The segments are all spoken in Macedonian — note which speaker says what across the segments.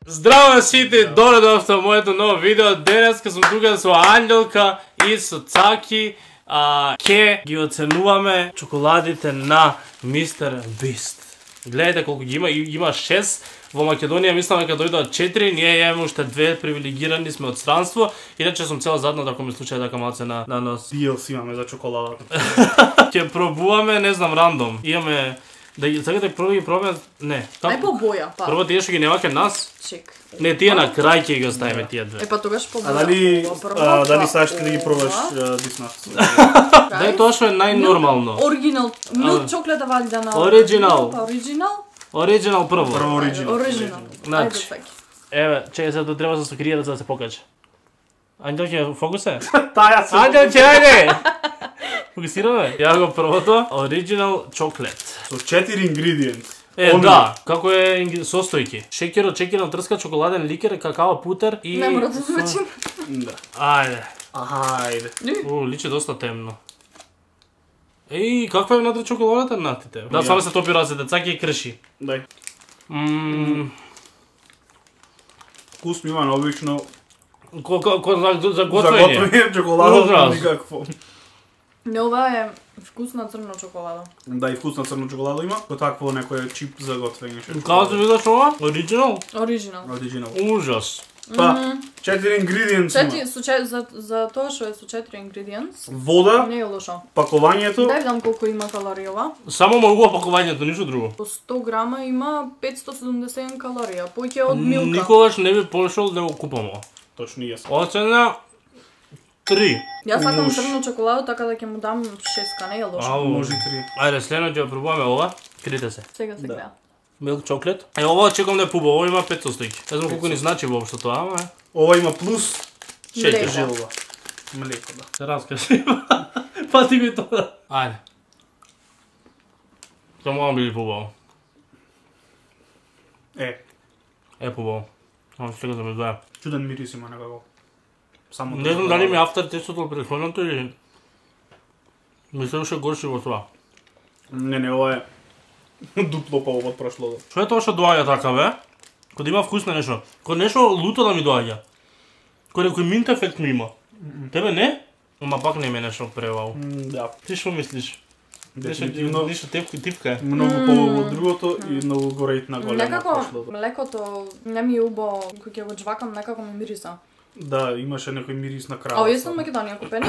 Speaker 1: Здраво сите, добре дојавте во моето ново видео. Денеска сум тука со Ангелка и со Цаки. Ке ги оценуваме чоколадите на Мистер Бист. Гледайте колку ги има, има 6. Во Македонија мислам дека дојдоа 4, ние имаме уште 2, привилегирани сме од странство. Иначе сум цела задна, ако ми случај дека малце на нос.
Speaker 2: Билс имаме за чоколадата.
Speaker 1: Ќе пробуваме, не знам, рандом. Имаме да сакате прво ги пробаме, не.
Speaker 3: Ај по боја, па.
Speaker 1: Прво тие што ги нема ке нас.
Speaker 3: Чек.
Speaker 1: Не, тие на крај ќе ги оставиме тие две.
Speaker 3: Па тогаш по боја.
Speaker 2: Дали сакаш ти да ги пробаш диснат?
Speaker 1: Дај тоа што е најнормално.
Speaker 3: Оригинал, милк чоклета валида на
Speaker 1: Оригинал. Оригинал прво.
Speaker 2: Прво оригинал.
Speaker 3: Оригинал.
Speaker 1: Значи, еве, чекај сега треба да се скрие да се покаже. Ангел ќе фокусе?
Speaker 2: Таја се.
Speaker 1: Ангел ќе ајде. Фокусираме. Ја го првото, оригинал чоклет.
Speaker 2: Со 4 ингредиенти.
Speaker 1: Да, како е состојки. Шекерот, чекирна трска, чоколаден ликер, какао путер и...
Speaker 3: Не мора да звучи.
Speaker 2: Да.
Speaker 1: Ајде.
Speaker 2: Ајде.
Speaker 1: Личи доста темно. Еј, каква е внатре чоколадата натите? Да, само се топи разите, Цаки и крши.
Speaker 2: Дај. Вкус ми има необично.
Speaker 1: За готвење.
Speaker 2: За готвење чоколадата никакво.
Speaker 3: Не, ова е вкусна црна чоколада.
Speaker 2: Да, и вкусна црна чоколада има. Ко такво некој чип за готвење.
Speaker 1: Како се видаш ова? Оригинал?
Speaker 3: Оригинал.
Speaker 2: Оригинал.
Speaker 1: Ужас.
Speaker 2: Па, 4 ингредиенти има.
Speaker 3: За тоа што е со 4 ингредиенти.
Speaker 2: Вода,
Speaker 3: Не е лошо.
Speaker 2: пакувањето.
Speaker 3: Дај видам колку има калории ова.
Speaker 1: Само могува пакувањето, ништо друго.
Speaker 3: По 100 грама има 570 калорија, поќе од милка.
Speaker 1: Никогаш не би пошол да го купам ова.
Speaker 2: Точно и јас.
Speaker 1: Оцена 3.
Speaker 3: Јас сакам црна чоколада, така да ќе му дам 6, не е лошо.
Speaker 2: Може 3.
Speaker 1: Ајде, следно ќе пробуваме ова. Крите се.
Speaker 3: Сега се гледа.
Speaker 1: Милк чоклет. Ова очекувам да е пуба, ова има 5 состојки. Не знам колку ни значи воопшто тоа, ама е.
Speaker 2: Ова има плюс
Speaker 3: Млеко.
Speaker 2: жилба. Млеко, да.
Speaker 1: Се раскажи. Па ти го и тоа. Ајде. Само ова биде пубаво. Е пубаво. Ама сега да ме знае.
Speaker 2: Чуден мирис има некако. Само
Speaker 1: Не знам дали ми е автор тестото од претходното или... Ми се уште горши во тоа.
Speaker 2: Не, ова е дупло па од прошлото.
Speaker 1: Што е тоа што доаѓа така, бе? Кога има вкусно нешто. Кога нешто луто да ми доаѓа. Кога некој минт ефект ми има. Тебе не? Ама пак не ме нешто превау.
Speaker 2: Да.
Speaker 1: Ти што мислиш?
Speaker 2: Дефинитивно.
Speaker 1: Нешто типка е.
Speaker 2: Многу по од другото и многу горeit на големо
Speaker 3: Некако
Speaker 2: прошлото.
Speaker 3: млекото не ми е убаво, кога ќе го джвакам некако ми мириса.
Speaker 2: Да, имаше некој мирис на
Speaker 3: А
Speaker 2: крава.
Speaker 3: овие се од Македонија купени?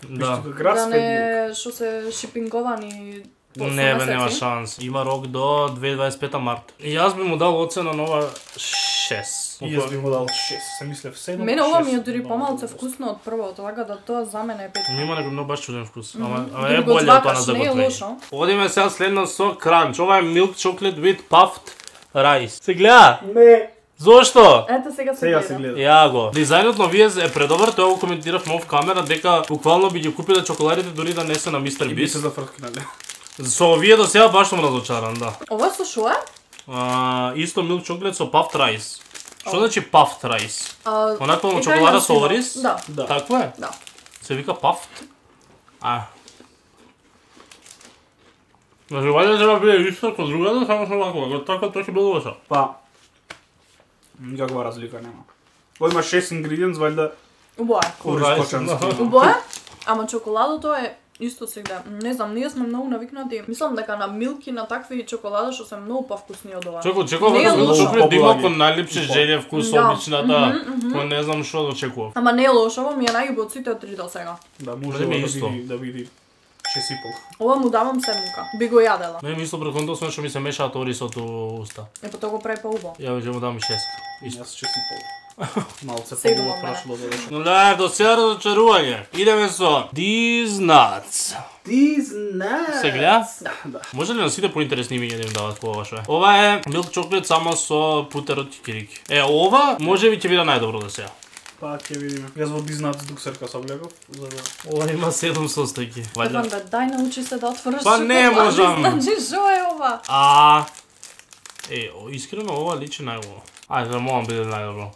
Speaker 1: Да.
Speaker 3: Да не што се шипинговани по
Speaker 1: Не, бе,
Speaker 3: месеци.
Speaker 1: нема шанс. Има рок до 2025 март. И јас би му дал оцена на ова 6.
Speaker 2: И јас би му дал 6. Се мислев 7.
Speaker 3: Мене ова ми е дури помалце вкусно од првото, така да тоа за мене е 5.
Speaker 1: Има некој многу баш чуден вкус. Ама
Speaker 3: Дали
Speaker 1: е
Speaker 3: го
Speaker 1: боле од тоа на
Speaker 3: джвакаш, не е
Speaker 1: заготвење.
Speaker 3: лошо.
Speaker 1: Одиме сега следно со кранч. Ова е milk chocolate with puffed rice. Се гледа?
Speaker 2: Не.
Speaker 1: Зошто?
Speaker 3: Ето сега се
Speaker 2: Сега се
Speaker 3: гледа.
Speaker 2: гледа.
Speaker 1: Ја го. Дизајнот на овие е предобар, тоа го коментирав мов камера дека буквално би ги купиле чоколадите дури да не се на Мистер
Speaker 2: И би се
Speaker 1: Бист.
Speaker 2: зафркнале.
Speaker 1: Со овие до сега баш сум разочаран, да.
Speaker 3: Ова со шо е?
Speaker 1: Исто milk chocolate со puffed rice. Што значи puffed rice? Онаква
Speaker 3: Италијански
Speaker 1: чоколада со
Speaker 3: има.
Speaker 1: ориз?
Speaker 3: Да.
Speaker 1: Такво е?
Speaker 3: Да.
Speaker 1: Се вика puffed? Значи, вајде треба биде исто со другата, само со ваква, така тоа ќе биде лошо.
Speaker 2: Па, никаква разлика нема. Ова има 6 ингредиенти, валјда
Speaker 3: Убаво е.
Speaker 2: Орис Кочански.
Speaker 3: Убаво е, ама чоколадото е исто сега. Не знам, ние сме многу навикнати. Мислам дека на милки на такви чоколада што се многу повкусни од ова.
Speaker 1: Очекував
Speaker 3: Не е
Speaker 1: да
Speaker 3: лошо.
Speaker 1: чоколад има кон најлипши желе вкус
Speaker 3: Да.
Speaker 1: обичната, кој не знам што да очекував.
Speaker 3: Ама не е лошо, ова ми е најубаво од сите од 3 до сега.
Speaker 2: Да, може
Speaker 1: Дали ми е
Speaker 2: да
Speaker 1: исто?
Speaker 2: види 6,5.
Speaker 3: Ова му давам 7, би го јадела.
Speaker 1: Не ми исто претходно што ми се мешаат орисот у уста.
Speaker 3: Е, па тоа го прави поубаво.
Speaker 1: Ја ќе му дам и 6. Исто.
Speaker 2: Јас 6,5. Малце
Speaker 3: Седум
Speaker 2: по
Speaker 3: од мене.
Speaker 2: прошлото.
Speaker 1: Но да, до сега разочарување. Идеме со These Nuts. Се гледа?
Speaker 2: Да.
Speaker 1: Може ли на сите поинтересни имиња да им дават по ова што е? Ова е milk chocolate само со путерот и кирики. Ова може би ќе биде најдобро да сега.
Speaker 2: Па ќе видиме. Јас во Дизнат дуксерка се облегов, за да
Speaker 1: Ова има 7 состојки.
Speaker 3: Стефан, бе, дај научи се да отвориш
Speaker 1: Па не
Speaker 3: чоколади,
Speaker 1: можам.
Speaker 3: Значи, шо е ова?
Speaker 1: Искрено ова личи најубаво. Ајде, да мога биде најдобро.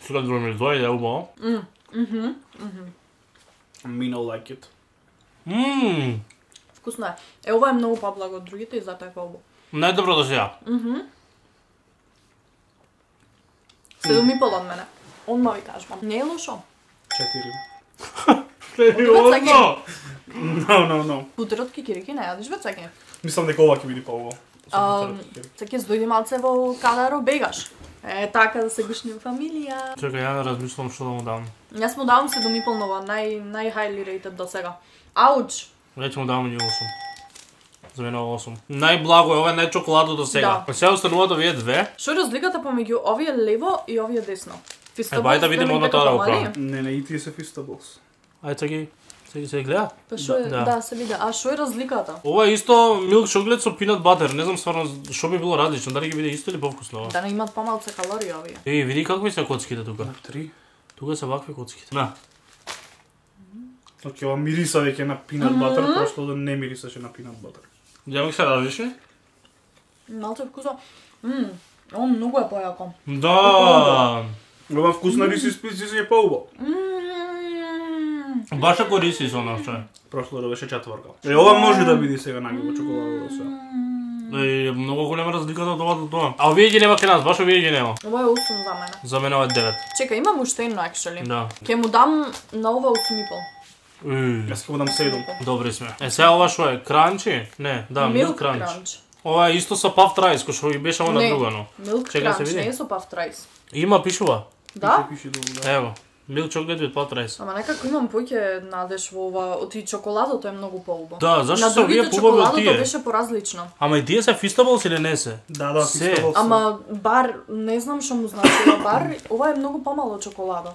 Speaker 1: Сега да ми дојде убаво.
Speaker 2: Me no like it.
Speaker 3: Вкусно е. Ова е многу поблаго од другите и затоа е поубаво.
Speaker 1: Најдобро до сега.
Speaker 3: 7,5 од мене. Одма ви кажувам. Не е лошо.
Speaker 2: 4.
Speaker 1: Сериозно?
Speaker 2: No.
Speaker 3: Бутерот кикирики не јадиш вецаќе.
Speaker 2: Мислам дека ова ќе биде поубаво.
Speaker 3: Се ќе дојде малце во кадаро бегаш. Така да се гушни во фамилија.
Speaker 1: Чекај, ја размислам што да му дам.
Speaker 3: Јас му давам 7,5 нова, нај-highly rated до сега. Ауч!
Speaker 1: Веќе му давам и 8. За мене 8. Најблаго е ова е најчоколадо до сега.
Speaker 3: Да.
Speaker 1: Сега остануваат овие две.
Speaker 3: Што е разликата помеѓу овие лево и овие десно?
Speaker 1: бај да видиме одно тоа да го правам.
Speaker 2: Не, и тие се Feastables.
Speaker 1: Ајде се гледа?
Speaker 3: Па што е, да, се види. А што е разликата?
Speaker 1: Ова е исто милк чоклет со peanut butter. Не знам стварно што би било различно, дали ќе биде исто или повкусно ова.
Speaker 3: Да не имат помалце калории овие.
Speaker 1: Види какви се коцките тука.
Speaker 2: 3.
Speaker 1: Тука се вакви коцките. На.
Speaker 2: Оке, ова мириса веќе на peanut butter, прошто да не мирисаше на peanut butter.
Speaker 1: Дјамик се различни?
Speaker 3: Малце вкусно. Ова многу е појако.
Speaker 1: Да.
Speaker 2: Ова вкус на Reese's Pieces е поубаво.
Speaker 1: Баш ако риси со нас, што е.
Speaker 2: Прошло да беше 4. Ова може да биде сега најубаво чоколадо до сега.
Speaker 1: Многу голема разликата од ова до тоа. А овие ги нема кај нас, баш овие ги нема.
Speaker 3: Ова е 8 за мене.
Speaker 1: За мене ова е 9.
Speaker 3: Чека, имам уште едно actually.
Speaker 1: Да.
Speaker 3: Ке му дам на ова 8,5.
Speaker 2: Јас ќе му дам 7.
Speaker 1: Добри сме. Сега ова што е? Кранчи? Не, да, Milk Crunch.
Speaker 3: Crunch.
Speaker 1: Ова е исто со Puffed Rice, кој што ги беше ова
Speaker 3: Не,
Speaker 1: другано.
Speaker 3: Milk
Speaker 1: Чекај се
Speaker 3: Crunch,
Speaker 1: види.
Speaker 3: не е со Puffed Rice.
Speaker 1: Има пишува.
Speaker 3: Да?
Speaker 2: Пише долу, да.
Speaker 1: Ево. Milk chocolate with Puffed Rice.
Speaker 3: Ама некако имам поќе надеж во ова, оти чоколадото е многу поубаво.
Speaker 1: Да, зашто
Speaker 3: На
Speaker 1: се овие
Speaker 3: другите
Speaker 1: побави од
Speaker 3: чоколадото
Speaker 1: тие?
Speaker 3: беше поразлично.
Speaker 1: Ама и тие се Feastables или не се?
Speaker 2: Да,
Speaker 1: Се.
Speaker 2: Feastables.
Speaker 3: Ама бар, не знам што му значи бар, ова е многу помало чоколадо.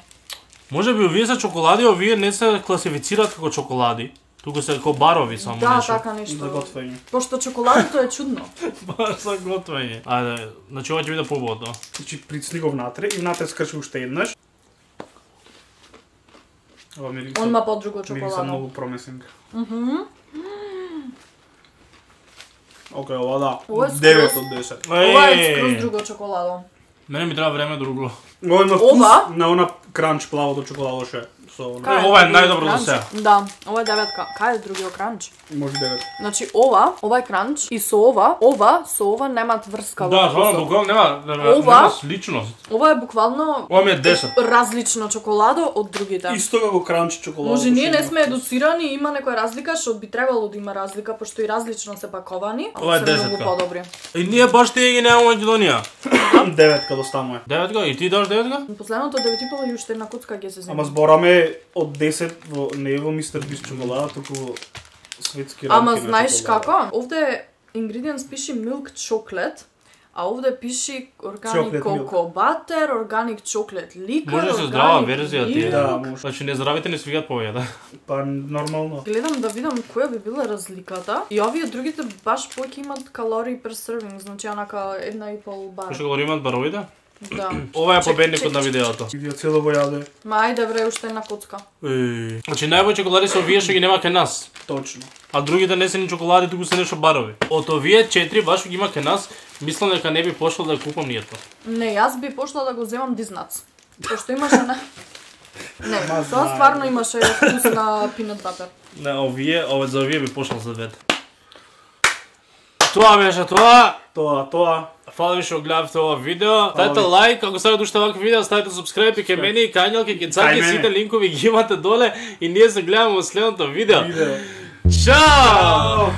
Speaker 1: Може би овие се чоколади, овие не се класифицираат како чоколади. Туку се како барови само
Speaker 3: Да,
Speaker 1: нешто.
Speaker 3: така
Speaker 2: За
Speaker 3: нешто.
Speaker 2: готвење.
Speaker 3: Пошто чоколадото е чудно.
Speaker 1: Баш за готвење. Ајде, значи ова ќе биде побаво тоа.
Speaker 2: Значи прицни го внатре и внатре скрши уште еднаш. Ова мириса.
Speaker 3: Онма по-друго
Speaker 2: Мириса
Speaker 3: чоколадо.
Speaker 2: многу промесинг. Океј, ова да.
Speaker 3: Ова е
Speaker 2: 9
Speaker 3: скроз-
Speaker 2: од 10.
Speaker 3: Ова е скроз друго чоколадо.
Speaker 1: Мене ми треба време да ругло.
Speaker 2: Ова има вкус
Speaker 3: Ова?
Speaker 2: на она кранч плавото чоколадо ше. Со
Speaker 3: Кај
Speaker 1: ова е
Speaker 3: другиот
Speaker 1: најдобро до
Speaker 3: кранч?
Speaker 1: сега.
Speaker 3: Да, ова е 9. Кај е другиот кранч?
Speaker 2: може 9.
Speaker 3: Значи ова е кранч и со ова немаат врска
Speaker 1: Да,
Speaker 3: во
Speaker 1: звано
Speaker 3: вкусот.
Speaker 1: буквално нема
Speaker 3: Ова?
Speaker 1: нема сличност.
Speaker 3: Ова е буквално
Speaker 1: Ова ми е 10.
Speaker 3: различно чоколадо од другите.
Speaker 2: Исто како кранч чоколадо.
Speaker 3: Може ние не сме едуцирани, има некоја разлика, што би требало да има разлика, пошто и различно се паковани,
Speaker 1: Ова е
Speaker 3: ама се многу
Speaker 1: 10-ка.
Speaker 3: подобри.
Speaker 1: И ние баш тие ги немаме во Македонија.
Speaker 2: 9 каде станува.
Speaker 1: 9 и ти даш 9?
Speaker 3: Последното 9,5 и уште една куцка ќе се
Speaker 2: Ама
Speaker 3: зема.
Speaker 2: збораме од 10 во не во Мистер Бист чоколада, туку во светски рамки.
Speaker 3: Ама
Speaker 2: на
Speaker 3: знаеш
Speaker 2: чоколада.
Speaker 3: како? Овде ingredients пиши milk chocolate, а овде пиши organic
Speaker 2: Chocolate milk.
Speaker 3: cocoa butter, organic chocolate liquor,
Speaker 1: Може да се
Speaker 3: organic
Speaker 1: здрава верзија тие.
Speaker 3: milk.
Speaker 2: Да, може.
Speaker 1: Значи не здравите не свигаат повеќе, да.
Speaker 2: Па нормално.
Speaker 3: Гледам да видам која би била разликата. И овие другите баш повеќе имат калории per serving, значи онака 1,5 бар.
Speaker 1: Кој го имаат баровите?
Speaker 3: Да.
Speaker 1: Ова е
Speaker 3: Чек,
Speaker 1: победникот
Speaker 3: чек,
Speaker 1: на
Speaker 3: чек.
Speaker 1: видеото.
Speaker 2: Видео цело го јаде.
Speaker 3: Ма ајде бре, уште една коцка.
Speaker 1: Значи најбој чоколади се овие што ги нема кај нас.
Speaker 2: Точно.
Speaker 1: А другите не се ни чоколади, туку се нешто барови. Од овие 4 баш ги има кај нас, мислам дека не би пошол да ја купам нијето.
Speaker 3: Не, јас би пошла да го земам дизнац. Пошто имаше на... Не,
Speaker 2: Ма
Speaker 3: тоа
Speaker 2: знае.
Speaker 3: стварно имаше вкус на peanut butter.
Speaker 1: Не, овие, за овие би пошол за двете. Тоа беше тоа.
Speaker 2: Тоа.
Speaker 1: Фала ви што гледавте ова видео. Ставете лайк, ако сакате уште вакви видео, ставете subscribe и кај мене и кај Ангелка, кај Цаки,
Speaker 2: мене.
Speaker 1: сите линкови ги имате доле и ние се гледаме во следното видео.
Speaker 2: Видео.
Speaker 1: Чао!